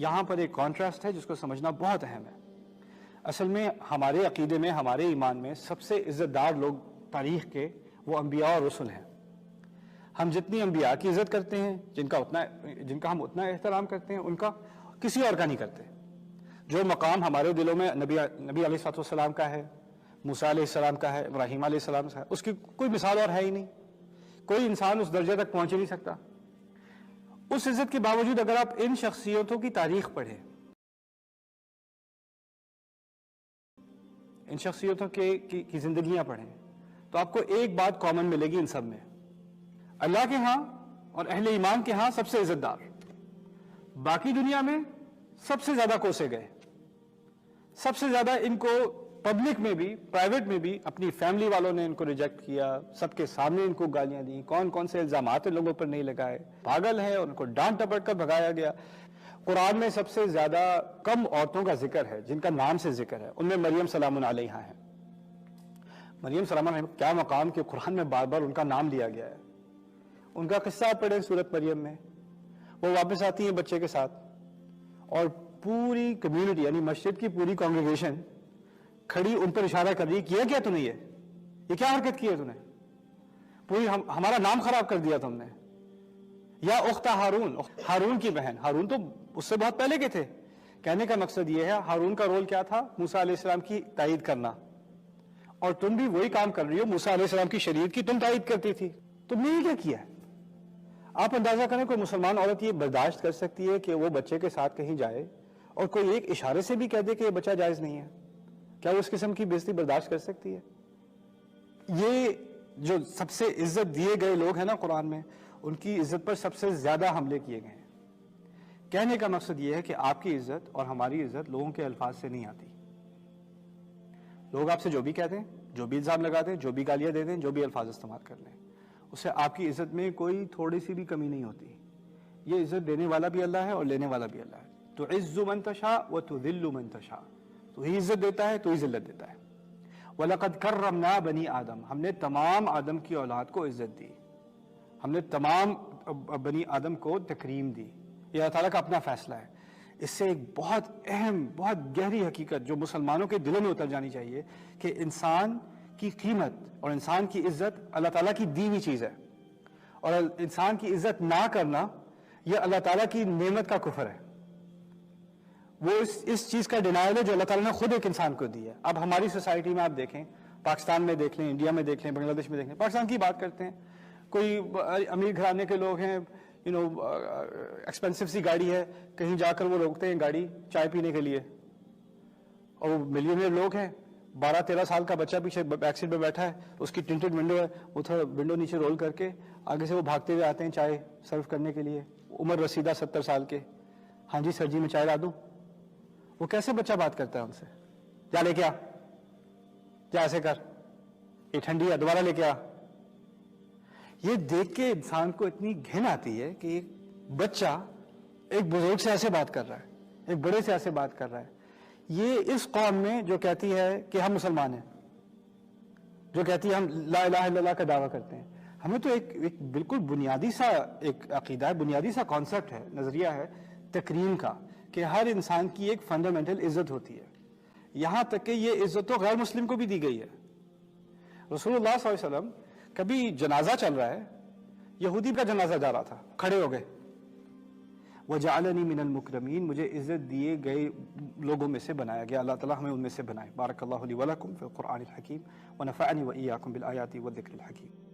یہاں پر ایک کانٹراسٹ ہے جس کو سمجھنا بہت اہم ہے۔ اصل میں ہمارے عقیدے میں، ہمارے ایمان میں سب سے عزت دار لوگ تاریخ کے وہ انبیاء اور رسل ہیں۔ ہم جتنی انبیاء کی عزت کرتے ہیں، جن کا ہم اتنا احترام کرتے ہیں، ان کا کسی اور کا نہیں کرتے۔ جو مقام ہمارے دلوں میں نبی علیہ السلام کا ہے، موسیٰ علیہ السلام کا ہے، ابراہیم علیہ السلام کا ہے، اس کی کوئی مثال اور ہے ہی نہیں۔ کوئی انسان اس درجے تک پہنچ ہی نہیں سکتا۔ اس عزت کے باوجود اگر آپ ان شخصیتوں کی تاریخ پڑھیں، ان شخصیتوں کی زندگیاں پڑھیں، تو آپ کو ایک بات کامن ملے گی ان سب میں۔ اللہ کے ہاں اور اہل ایمان کے ہاں سب سے عزت دار، باقی دنیا میں سب سے زیادہ کوسے گئے، سب سے زیادہ ان کو پبلک میں بھی، پرائیویٹ میں بھی اپنی فیملی والوں نے ان کو ریجیکٹ کیا، سب کے سامنے ان کو گالیاں دی، کون کون سے الزامات ان لوگوں پر نہیں لگائے، پاگل ہیں، ان کو ڈانٹ ٹپٹ کر بھگایا گیا۔ قرآن میں سب سے زیادہ کم عورتوں کا ذکر ہے جن کا نام سے ذکر ہے، ان میں مریم سلام علیہا ہے۔ مریم سلام علیہا کیا مقام کہ قرآن میں بار بار ان کا نام لیا گیا ہے۔ ان کا قصہ آپ پڑھیں سورۃ مریم میں، وہ واپس آتی ہیں بچے کے ساتھ، اور پوری کمیونٹی یعنی مسجد کی پوری کانگریگیشن کھڑی ان پر اشارہ کر رہی، کیا تم نے یہ کیا حرکت کی ہے تم نے؟ پوری ہمارا نام خراب کر دیا تم نے۔ یا اخت ہارون، ہارون کی بہن، ہارون تو اس سے بہت پہلے کے تھے۔ کہنے کا مقصد یہ ہے ہارون کا رول کیا تھا؟ موسیٰ علیہ السلام کی تائید کرنا، اور تم بھی وہی کام کر رہی ہو، موسیٰ علیہ السلام کی شریعت کی تم تائید کرتی تھی، تم نے یہ کیا کیا ہے؟ آپ اندازہ کریں کوئی مسلمان عورت یہ برداشت کر سکتی ہے کہ وہ بچے کے ساتھ کہیں جائے اور کوئی ایک اشارے سے بھی کہہ دے کہ یہ بچہ جائز نہیں ہے؟ کیا وہ اس قسم کی بے عزتی برداشت کر سکتی ہے؟ یہ جو سب سے عزت دیے گئے لوگ ہیں نا قرآن میں، ان کی عزت پر سب سے زیادہ حملے کیے گئے ہیں۔ کہنے کا مقصد یہ ہے کہ آپ کی عزت اور ہماری عزت لوگوں کے الفاظ سے نہیں آتی۔ لوگ آپ سے جو بھی کہہ دیں، جو بھی الزام لگا دیں، جو بھی گالیاں دے دیں، جو بھی الفاظ استعمال کر لیں، اس سے آپ کی عزت میں کوئی تھوڑی سی بھی کمی نہیں ہوتی۔ یہ عزت دینے والا بھی اللہ ہے اور لینے والا بھی اللہ ہے۔ تُعِزُّ مَن تَشَاءُ وَتُذِلُّ مَن تَشَاءُ، تو ہی عزت دیتا ہے، تو ہی ذلت دیتا ہے۔ وَلَقَدْ كَرَّمْنَا بَنِي آدم، ہم نے تمام آدم کی اولاد کو عزت دی، ہم نے تمام بنی آدم کو تکریم دی۔ یہ اللہ تعالیٰ کا اپنا فیصلہ ہے۔ اس سے ایک بہت اہم، بہت گہری حقیقت جو مسلمانوں کے دلوں میں اتر جانی چاہیے کہ انسان کی قیمت اور انسان کی عزت اللہ تعالیٰ کی دی ہوئی چیز ہے، اور انسان کی عزت نہ کرنا یہ اللہ تعالیٰ کی نعمت کا کفر ہے۔ وہ اس چیز کا ڈینائل ہے جو اللہ تعالیٰ نے خود ایک انسان کو دی ہے۔ اب ہماری سوسائٹی میں آپ دیکھیں، پاکستان میں دیکھ لیں، انڈیا میں دیکھ لیں، بنگلہ دیش میں دیکھ لیں، پاکستان کی بات کرتے ہیں، کوئی امیر گھرانے کے لوگ ہیں، ایکسپینسو سی گاڑی ہے، کہیں جا کر وہ روکتے ہیں گاڑی چائے پینے کے لیے، اور وہ ملینئر لوگ ہیں، 12-13 سال کا بچہ پیچھے بیک سیٹ پہ بیٹھا ہے، اس کی ٹنٹڈ ونڈو ہے، وہ تھوڑا ونڈو نیچے رول کر کے آگے سے وہ بھاگتے ہوئے آتے ہیں چائے سرو کرنے کے لیے، عمر رسیدہ 70 سال کے، ہاں جی سر جی میں چائے لا دوں۔ وہ کیسے بچہ بات کرتا ہے ان سے؟ جا لے کے آ، جا ایسے کر، یہ ٹھنڈی ہے دوبارہ لے کے آ۔ یہ دیکھ کے انسان کو اتنی گھن آتی ہے کہ ایک بچہ ایک بزرگ سے ایسے بات کر رہا ہے، ایک بڑے سے ایسے بات کر رہا ہے۔ یہ اس قوم میں جو کہتی ہے کہ ہم مسلمان ہیں، جو کہتی ہے ہم لا الہ الا اللہ کا دعویٰ کرتے ہیں، ہمیں تو ایک بالکل بنیادی سا ایک عقیدہ ہے، بنیادی سا کانسیپٹ ہے، نظریہ ہے تکریم کا، کہ ہر انسان کی ایک فنڈامنٹل عزت ہوتی ہے۔ یہاں تک کہ یہ عزت تو غیر مسلم کو بھی دی گئی ہے۔ رسول اللہ صلی اللہ علیہ وسلم کبھی جنازہ چل رہا ہے، یہودی کا جنازہ جا رہا تھا، کھڑے ہو گئے، وَجَعَلَنِي مِنَ الْمُكْرَمِينَ، مجھے عزت دیے گئے لوگوں میں سے بنایا گیا، اللہ تعالیٰ ہمیں ان میں سے بنائے۔ بارک اللہ لی ولکم فی القرآن الحکیم ونفعنی وإیاکم بالآیات والذکر الحکیم۔